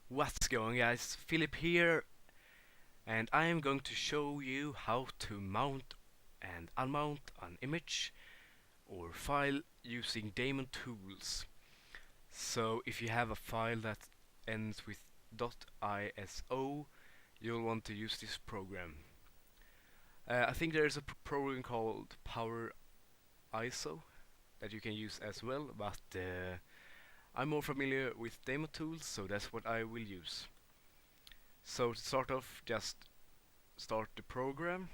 What's going, guys? Filip here, and I am going to show you how to mount and unmount an image or file using Daemon Tools. So if you have a file that ends with .iso, you'll want to use this program. I think there is a program called Power ISO that you can use as well, but I'm more familiar with Demount Tools, so that's what I will use. So to start off, just start the program.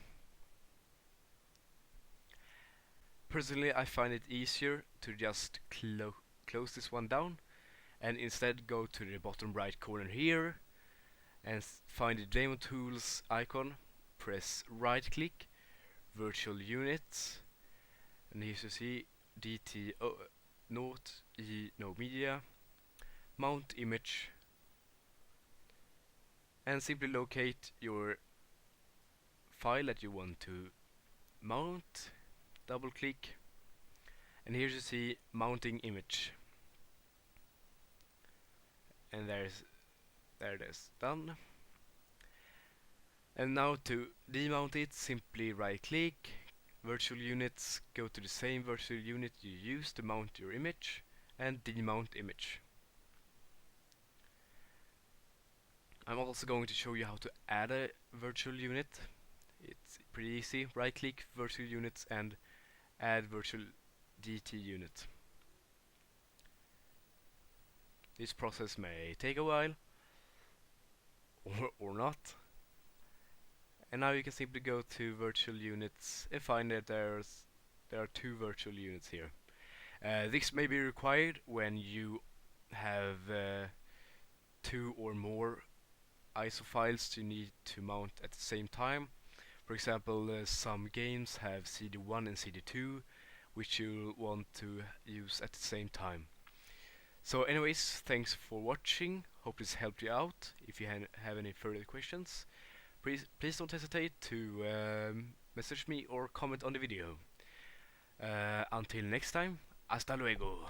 Personally, I find it easier to just close this one down and instead go to the bottom right corner here and find the Demount Tools icon, press right click, virtual unit, and here you see DT note no media, mount image, and simply locate your file that you want to mount, double click, and here you see mounting image, and there it is done. And now to demount it, simply right click, virtual units, go to the same virtual unit you used to mount your image, and demount image. I'm also going to show you how to add a virtual unit. It's pretty easy. Right click virtual units and add virtual DT unit. This process may take a while or not. And now you can simply go to virtual units and find that there are two virtual units here. This may be required when you have two or more ISO files you need to mount at the same time. For example, some games have CD1 and CD2, which you want to use at the same time. So anyways, thanks for watching. Hope this helped you out. If you have any further questions, please don't hesitate to message me or comment on the video. Until next time, hasta luego.